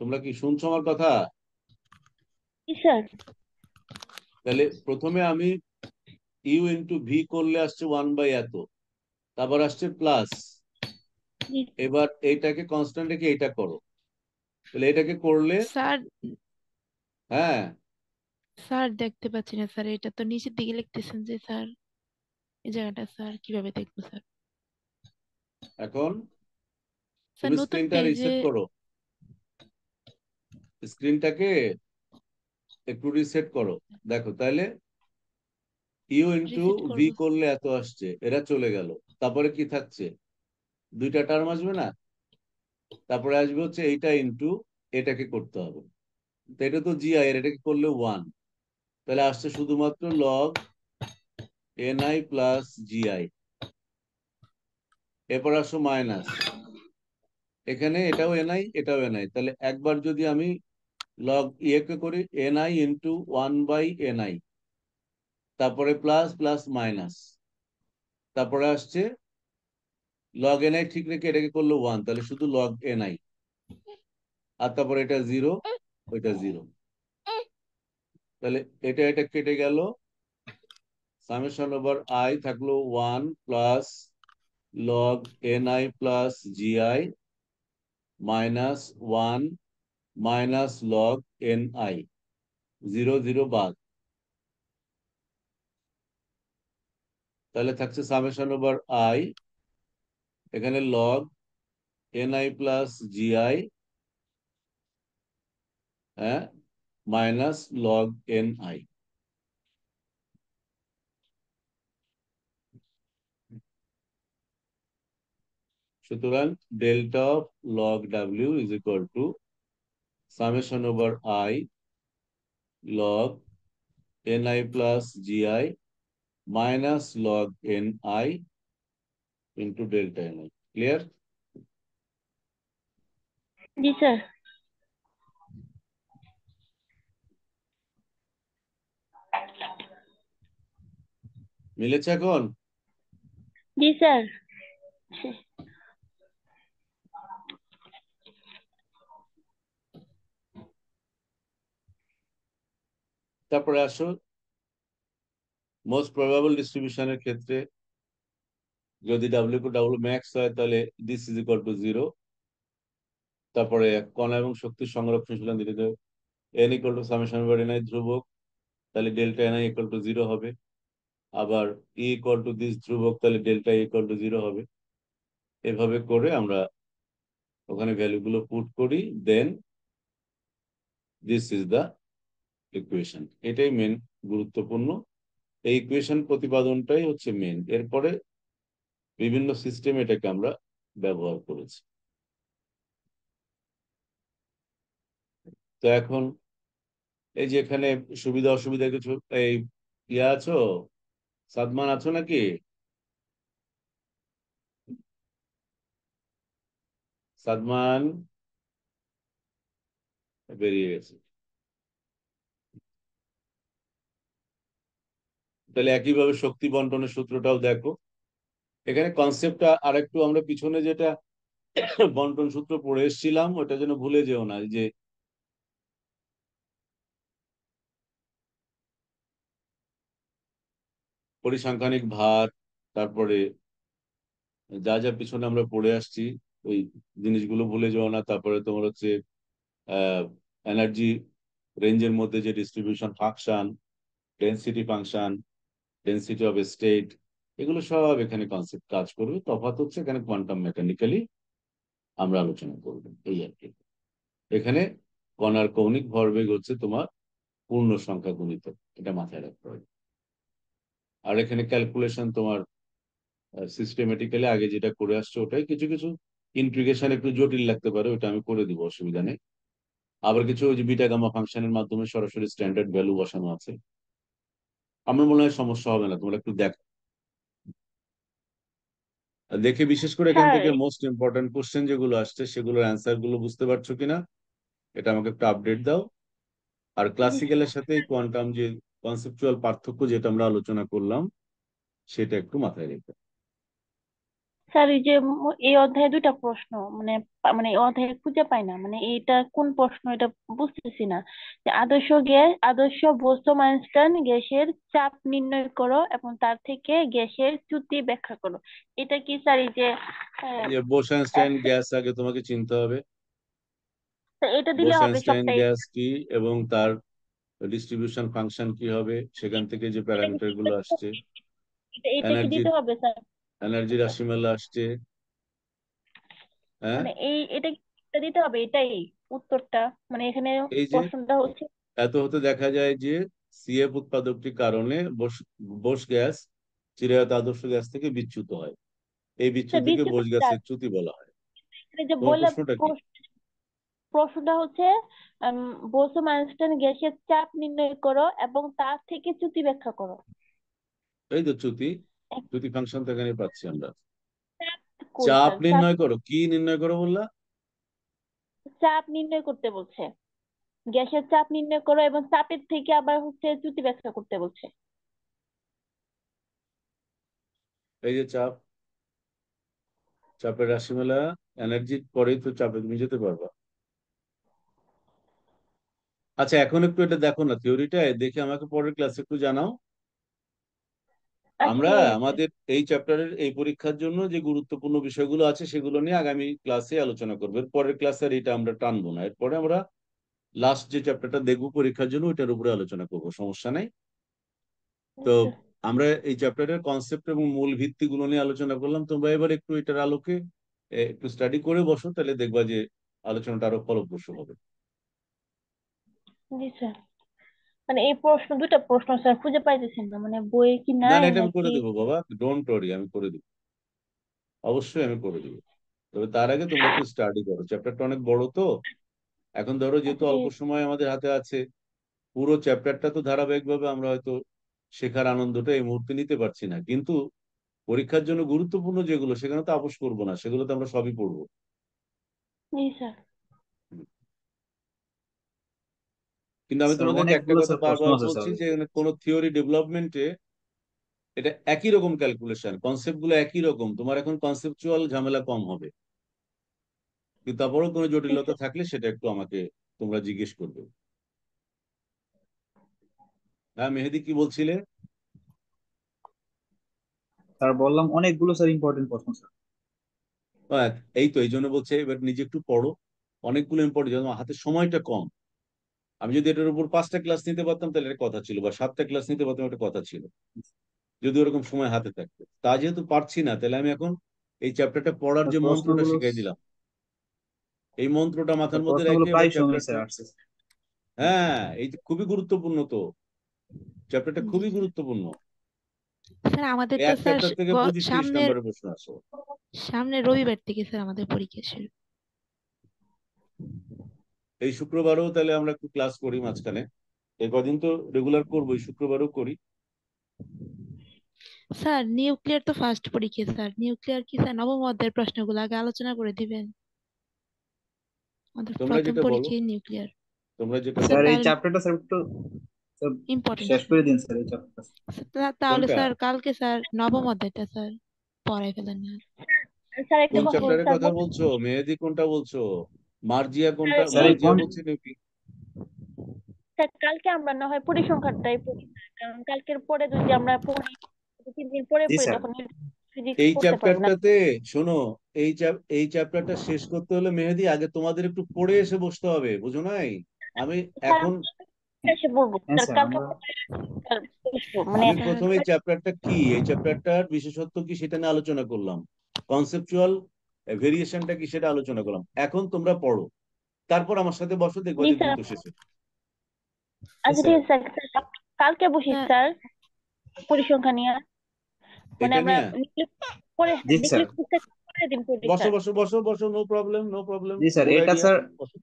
তোমরা কি শুনছো আমার কথা? জি স্যার। তাহলে প্রথমে আমি ইউ ইন্টু ভি করলে আসছে ওয়ান বাই এত, তারপর আসছে প্লাস। জি এবার এইটাকে কনস্ট্যান্ট রেখে এইটা করো, তাহলে এটাকে করলে স্যার। হ্যাঁ। স্যার দেখতে পাচ্ছি না স্যার, এটা তো নিচের দিকে লিখতেছেন যে স্যার, এই জায়গাটা স্যার কিভাবে দেখবো স্যার? এখন স্যার তুমি নতুন স্ক্রিনটা পেজে রিসেট করো, স্ক্রিনটাকে একটু রিসেট করো। দেখো তাহলে ইউ ইন্টু রিসেট ভি করবো। করলে এত আসছে, এরা চলে গেল। তারপরে কি থাকছে? দুইটা টার্ম আসবে না? তারপরে আসবে হচ্ছে এইটা ইন্টু এটাকে করতে হবে। তো এটা তো জিআই এর, এটাকে করলে ওয়ান, তাহলে আসছে শুধুমাত্র লগ এনআই প্লাস জিআই। এরপর আসো মাইনাস, এখানে এটাও এনআই এটাও এনআই, তাহলে একবার যদি আমি লগ ইয়েকে করি NI into one by NI, তারপরে প্লাস প্লাস মাইনাস, তারপরে আসছে লগ এনআই ঠিক রেখে এটাকে করলো ওয়ান, তাহলে শুধু লগ এনআই, আর তারপরে এটা জিরো, ওইটা জিরো। তাহলে এটা কেটে গেল, সামেশন ওভার আই থাকলো one plus log NI plus GI minus one minus log NI, zero zero বাদ। তাহলে থাকছে সামেশন ওভার আই, এখানে লগ এনআই প্লাস জিআই, হ্যাঁ, মাইনাস লগ এনআই। সুতরাং delta of log W is equal to summation over I log ni plus gi minus log ni into delta ni। Clear? G sir. মিলেছে এখন? জি sir. তারপরে আসো most probable ডিস্ট্রিবিউশনের ক্ষেত্রে যদি W two W max হয় তাহলে this is equal to 0। তারপরে কণা এবং শক্তির সংরক্ষণশীল দিতে N equal to summation over NI ধ্রুবক, তাহলে ডেল্টা এনআই ইকুয়াল টু 0 হবে। আবার ই ইকুয়াল টু দিস ধ্রুবক, তাহলে ডেল্টা ইকুয়াল টু 0 হবে। এভাবে করে আমরা ওখানে ভ্যালুগুলো পুট করি, দেন দিস ইজ দ্য ইকুয়েশন। এটাই মেন গুরুত্বপূর্ণ। এই ইকুয়েশন প্রতিপাদনটাই হচ্ছে মেন। এরপরে বিভিন্ন সিস্টেম এটাকে আমরা ব্যবহার করেছি। তো এখন এই যে এখানে সুবিধা অসুবিধা কিছু এই ইয়া আছো, সাদমান আছো নাকি? সাদমান বেরিয়ে গেছে। তাহলে একইভাবে শক্তি বন্টনের সূত্রটাও দেখো। এখানে কনসেপ্টটা আরেকটু আমরা পিছনে যেটা বন্টন সূত্র পড়ে এসেছিলাম ওটা যেন ভুলে যেও না, যে পরিসংখ্যানিক ভার, তারপরে যা যা পিছনে আমরা পড়ে আসছি ওই জিনিসগুলো ভুলে যেও না। তারপরে তোমার হচ্ছে এনার্জি রেঞ্জের মধ্যে যে distribution function, density function, density of state, এগুলো সব এখানে কনসেপ্ট কাজ করবে। তফাৎ হচ্ছে এখানে কোয়ান্টাম মেকানিক্যালি আমরা আলোচনা করব, এই আর কি। এখানে কণার কৌণিক ভরবেগ হচ্ছে তোমার পূর্ণ সংখ্যা গুণিতক, এটা মাথায় রাখতে হবে। আর এখানে ক্যালকুলেশন তোমার সিস্টেমেটিক্যালি আগে যেটা করে আসছে ওটাই। কিছু কিছু ইন্টিগ্রেশন একটু জটিল লাগতে পারে, ওটা আমি করে দিব, অসুবিধা নেই। আবার কিছু ওই যে বিটা গামা ফাংশনের মাধ্যমে সরাসরি স্ট্যান্ডার্ড ভ্যালু বসানো আছে, আমার মনে হয় সমস্যা হবে না। তোমরা একটু দেখে বিশেষ করে এখান স্যার থেকে মোস্ট ইম্পর্টেন্ট কোশ্চেন যেগুলো আসছে সেগুলোর অ্যান্সার গুলো বুঝতে পারছো কিনা এটা আমাকে একটু আপডেট দাও। আর ক্লাসিক্যালের সাথে কোয়ান্টাম যে কনসেপচুয়াল পার্থক্য যেটা আমরা আলোচনা করলাম সেটা একটু মাথায় রেখে। স্যার এই যে এই অধ্যায়ে দুইটা প্রশ্ন মানে মানে এই অধ্যায়ে খুঁজে পাই না, মানে এটা কোন প্রশ্ন এটা বুঝতেছি না। যে আদর্শ গ্যাস, আদর্শ বোসম আইনস্টাইন গ্যাসের চাপ নির্ণয় করো এবং তার থেকে গ্যাসের চ্যুতি ব্যাখ্যা করো। এটা কি স্যার এই যে আহ, এই যে বোস-আইনস্টাইন গ্যাস আগে তোমাকে চিনতে হবে। তো এটা দিলে হবে বোস-আইনস্টাইন সবটাই? গ্যাস কি এবং তার ডিস্ট্রিবিউশন ফাংশন কি হবে, সেখান থেকে যে এটা প্যারামিটার গুলো আসছে, এটা কি এনার্জির দিতে হবে স্যার? এনার্জি রাশিমালা আসছে। হ্যাঁ, মানে এটা এটা দিতে হবে এটাই উত্তরটা? মানে এখানে এই যে প্রশ্নটা হচ্ছে এত হতে দেখা যায় যে সিএফ উৎপাদকটির কারণে বোস বোস গ্যাস চিরায়ত আদর্শ গ্যাস থেকে বিচ্যুত হয়। এই স্যার বিচ্যুতিকে বিচ্যুত বোস স্যার, গ্যাসের চ্যুতি বলা হয়। এখানে যে তোমার বললাম প্রশ্নটা কি? প্রশ্নটা হচ্ছে বোসো আইনস্টাইন গ্যাসের চাপ নির্ণয় করো এবং তার থেকে চ্যুতি ব্যাখ্যা করো। এই তো চ্যুতি, এক- চ্যুতি ফাংশন তো এখানে পাচ্ছি আমরা। চাপ কই চাপ স্যার? চাপ, নির্ণয় করো, কি নির্ণয় করো বললা? চাপ নির্ণয় করতে বলছে, গ্যাসের চাপ নির্ণয় করো এবং চাপের থেকে আবার হচ্ছে চ্যুতি ব্যাখ্যা করতে বলছে। এই যে চাপ, চাপের রাশিমালা, এনার্জির পরেই তো চাপে তুমি যেতে পারবা। আচ্ছা এখন একটু এটা দেখো না, থিওরিটা দেখে আমাকে পরের ক্লাসে একটু জানাও। আচ্ছা আমরা ঠিক আছে। আমাদের এই চ্যাপ্টারের এই পরীক্ষার জন্য যে গুরুত্বপূর্ণ বিষয়গুলো আছে সেগুলো নিয়ে আগামী ক্লাসে আলোচনা করবো। এর পরের ক্লাসে আর এটা আমরা টানবো না, এরপরে আমরা লাস্ট যে চ্যাপ্টারটা দেখবো পরীক্ষার জন্য ওইটার উপরে আলোচনা করবো, সমস্যা নেই। তো আচ্ছা আমরা এই চ্যাপ্টারের কনসেপ্ট এবং মূল ভিত্তিগুলো নিয়ে আলোচনা করলাম। তোমরা এবার একটু এটার আলোকে একটু স্টাডি করে বসো, তাহলে দেখবা যে আলোচনাটা আরো ফলপ্রসূ হবে। জি স্যার। মানে এই প্রশ্ন দুইটা প্রশ্ন স্যার খুঁজে পাইতেছি না, মানে বইয়ে কি না নাই না, এটা আমি নাকি? করে দেবো বাবা, ডোন্ট ওয়ারি, আমি করে দেবো, অবশ্যই আমি করে দেবো। তবে তার আগে তোমরা একটু স্টাডি করো, চ্যাপ্টারটা অনেক বড় তো। এখন ধরো যেহেতু আচ্ছা অল্প সময় আমাদের হাতে আছে, পুরো চ্যাপ্টারটা তো ধারাবাহিকভাবে আমরা হয়তো শেখার আনন্দটা এই মুহূর্তে নিতে পারছি না, কিন্তু পরীক্ষার জন্য গুরুত্বপূর্ণ যেগুলো সেখানে তো আপোস করবো না, সেগুলো তো আমরা সবই পড়বো। জি স্যার। কিন্তু আমি স্যার তোমাদেরকে একটা অনেকগুলো কথা স্যার প্রশ্ন বারবার আছে স্যার। বলছি যে কোনো থিওরি ডেভেলপমেন্টে এটা একই রকম ক্যালকুলেশন, কনসেপ্ট গুলো একই রকম, তোমার এখন কনসেপচুয়াল ঝামেলা কম হবে, কিন্তু তারপরেও কোনো জি জটিলতা স্যার। থাকলে সেটা একটু আমাকে তোমরা জিজ্ঞেস করবে। হ্যাঁ মেহেদি, কি বলছিলে? স্যার বললাম অনেকগুলো স্যার ইম্পর্টেন্ট প্রশ্ন স্যার। আহ, এই তো এই জন্য বলছে এবার নিজে একটু পড়ো, অনেকগুলো ইম্পর্টেন্ট, যেমন হাতে সময়টা কম। আমি যদি এটার উপর 5টা ক্লাস নিতে পারতাম তাহলে এটা কথা ছিল, বা 7টা ক্লাস নিতে পারতাম একটা কথা ছিল, যদি ওরকম সময় হাতে থাকতো। তা যেহেতু পারছি না, তাহলে আমি এখন এই চ্যাপ্টারটা পড়ার স্যার যে মন্ত্রটা প্রশ্নগুলো শিখাই দিলাম, এই মন্ত্রটা স্যার মাথার মধ্যে প্রশ্নগুলো রেখে এবার প্রায় সময় স্যার চ্যাপ্টারটা। আসছে। হ্যাঁ, এই যে খুবই গুরুত্বপূর্ণ তো, চ্যাপ্টারটা জি খুবই স্যার। গুরুত্বপূর্ণ। স্যার আমাদের এই তো এক স্যার চ্যাপ্টার থেকে 25-30 সামনের নম্বরের প্রশ্ন আসো। সামনের রবিবার থেকে স্যার আমাদের পরীক্ষা শুরু। এই শুক্রবারও তাহলে আমরা একটু ক্লাস করি মাঝখানে, এই কদিন তো রেগুলার করবো, এই শুক্রবারও করি। স্যার নিউক্লিয়ার তো ফার্স্ট পরীক্ষা স্যার, নিউক্লিয়ার কি স্যার নবম অধ্যায়ের প্রশ্নগুলো আগে আলোচনা করে দিবেন? আমাদের তোমরা প্রথম যেটা বলো, পরীক্ষায় নিউক্লিয়ার। তোমরা যেটা স্যার স্যার বলো। এই তাহলে চ্যাপ্টারটা স্যার একটু স্যার ইম্পর্টেন্ট শেষ স্যার। করে দিন স্যার এই চ্যাপ্টারটা। তাহলে কোনটা? স্যার কালকে স্যার নবম অধ্যায়টা স্যার পড়াই ফেলেন না। স্যার একটা কোন কথা চ্যাপ্টারের স্যার কথা বলছো মেহেদি? কোনটা বলছো? মার্জিয়া কোনটা? স্যার স্যার এই মার্জিয়া কোন বলছি নাকি? স্যার কালকে আমরা না হয় পরিসংখ্যানটাই পড়ি, কারণ কালকের পরে যদি আমরা পড়ি, 2-3 দিন পরে জি পড়ি স্যার। তখন ফিজিক্স এই পড়তে পারবো না। চ্যাপ্টারটাতে শোনো, এই চ্যাপ্টারটা শেষ করতে হলে মেহেদি আগে তোমাদের একটু পড়ে এসে বসতে হবে, বুঝো নাই? আমি স্যার এখন আমরা এসে পড়বো হ্যাঁ স্যার স্যার কালকে আমরা স্যার বসবো, মানে আমি স্যার প্রথমে এই চ্যাপ্টারটা কি, এই চ্যাপ্টারটার বিশেষত্ব কি সেটা নিয়ে আলোচনা করলাম, কনসেপচুয়াল ভেরিয়েশনটা কি সেটা আলোচনা করলাম। এখন তোমরা পড়ো, তারপর আমার সাথে বসো, দেখবা জি যে স্যার। দ্রুত শেষ হচ্ছে। জি আচ্ছা ঠিক স্যার। আছে স্যার, স্যার, কালকে বসি স্যার স্যার পরিসংখ্যান নিয়ে, মানে এটা আমরা নিয়ে পরে জি স্যার। নিউক্লিয়াস পরের দিন পড়ি বসো স্যার। বসো বসো বসো, নো প্রবলেম নো প্রবলেম, জি স্যার গুড এটা আইডিয়া। স্যার,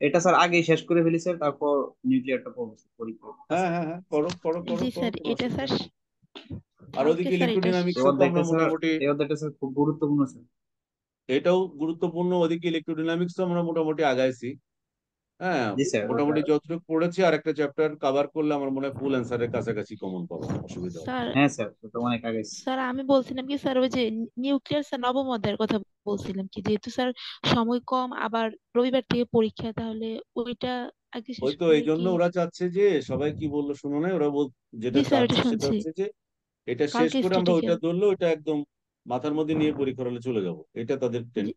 এটা স্যার আগেই শেষ করে ফেলি স্যার, তারপর নিউক্লিয়ারটা পড়বো স্যার পরীক্ষা। হ্যাঁ হ্যাঁ হ্যাঁ, করো করো করো জি করো, স্যার কোনো এটা অসুবিধা স্যার নেই। আর কালকে ওদিকে স্যার এটা এই ইলেকট্রোডাইনামিক্সও তো আমরা অধ্যায়টা স্যার, মোটামুটি, এই অধ্যায়টা স্যার খুব গুরুত্বপূর্ণ স্যার। এটাও গুরুত্বপূর্ণ, ওদিকে ইলেকট্রোডাইনামিক্স তো আমরা মোটামুটি আগাইছি। হ্যাঁ, জি স্যার ওটা। মোটামুটি যতটুকু পড়েছি আর একটা চ্যাপ্টার কভার করলে আমার মনে হয় ফুল অ্যান্সারের কাছাকাছি কমন পাবো, অসুবিধা হবে স্যার। না। হ্যাঁ স্যার ওটা অনেক আগে। স্যার আমি বলছিলাম কি স্যার ওই যে নিউক্লিয়ার স্যার নবম অধ্যায়ের কথা বলছিলাম কি, যেহেতু স্যার সময় কম আবার রবিবার থেকে পরীক্ষা, তাহলে ওইটা আগে শেষ ওই তো করলে এই জন্য কি? ওরা চাচ্ছে যে, সবাই কি বললো শুনো না, ওরা যেটা জি স্যার ওটা চাচ্ছে সেটা শুনছি, হচ্ছে যে এটা শেষ কালকে করে আমরা ওইটা স্ট্যাটিক্যাল। ধরলে ওইটা একদম মাথার মধ্যে নিয়ে পরীক্ষার হলে চলে যাব, এটা তাদের জি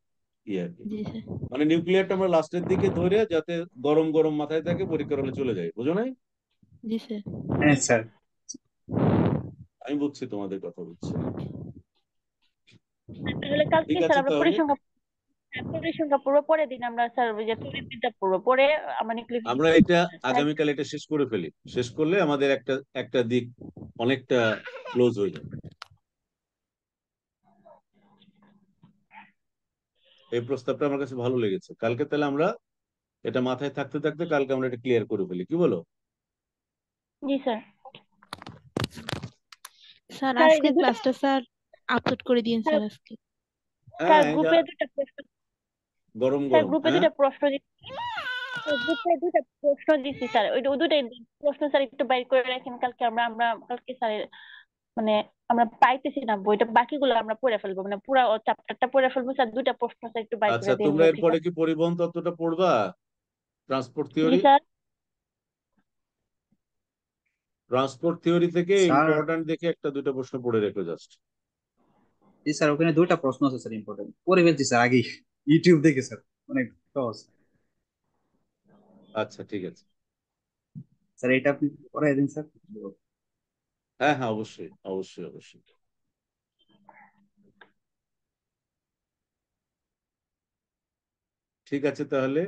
ইয়ে আর কি। জি স্যার। মানে নিউক্লিয়ারটা আমরা লাস্টের দিকে ধরে যাতে গরম গরম মাথায় থাকে, পরীক্ষার হলে চলে যায়, বুঝো নাই? জি স্যার। হ্যাঁ স্যার। আমি বুঝছি, তোমাদের কথা বুঝছি। তাহলে কালকে ঠিক স্যার আছে আমরা তাহলে পরিসংখ্যা পড়বো, পরের দিন আমরা স্যার ওই যে তড়িৎ বিদ্যা পড়বো, পরে আমরা নিউক্লিয়ার আমরা ফিজিক্স এটা আগামীকাল এটা শেষ করে ফেলি, শেষ করলে আমাদের একটা একটা দিক অনেকটা ক্লোজ হয়ে যাবে। এই প্রস্তাবটা আমার কাছে ভালো লেগেছে, কালকে তাহলে আমরা এটা মাথায় থাকতে থাকতে কালকে আমরা এটা ক্লিয়ার করে ফেলি, কি বলো? জি স্যার। স্যার স্যার এই যে আজকের দুটা, ক্লাসটা স্যার আপলোড করে দিন স্যার স্যার আজকে। হ্যাঁ স্যার এই যা গ্রুপে দুটা প্রশ্ন, গরম স্যার গরম, গ্রুপে হ্যাঁ। দুটা প্রশ্ন গ্রুপে দুটা প্রশ্ন দিচ্ছি স্যার, ওই দুটাই প্রশ্ন স্যার একটু বাইর করে রাখেন, কালকে আমরা আমরা কালকে স্যার মানে আমরা পাইতেছি না বইটা, বাকিগুলো আমরা পড়ে ফেলবো, মানে পুরো চ্যাপ্টারটা পড়ে ফেলবো স্যার, দুটা প্রশ্ন স্যার একটু বাইর আচ্ছা, করে দিন তোমরা গ্রুপ থেকে। এরপরে কি পরিবহন তত্ত্বটা পড়বা? ট্রান্সপোর্ট জি থিওরি, স্যার। ট্রান্সপোর্ট থিওরি থেকে স্যার ইম্পর্ট্যান্ট দেখে একটা দুটো প্রশ্ন পড়ে রেখো জাস্ট। জি স্যার ওখানে দুইটা প্রশ্ন আছে স্যার ইম্পর্টেন্ট, পড়ে ফেলছি স্যার আগেই ইউটিউব দেখে স্যার, অনেক সহজ। আচ্ছা ঠিক আছে। স্যার এটা আপনি পড়াই দিন স্যার। হ্যাঁ হ্যাঁ, অবশ্যই অবশ্যই অবশ্যই। ঠিক আছে তাহলে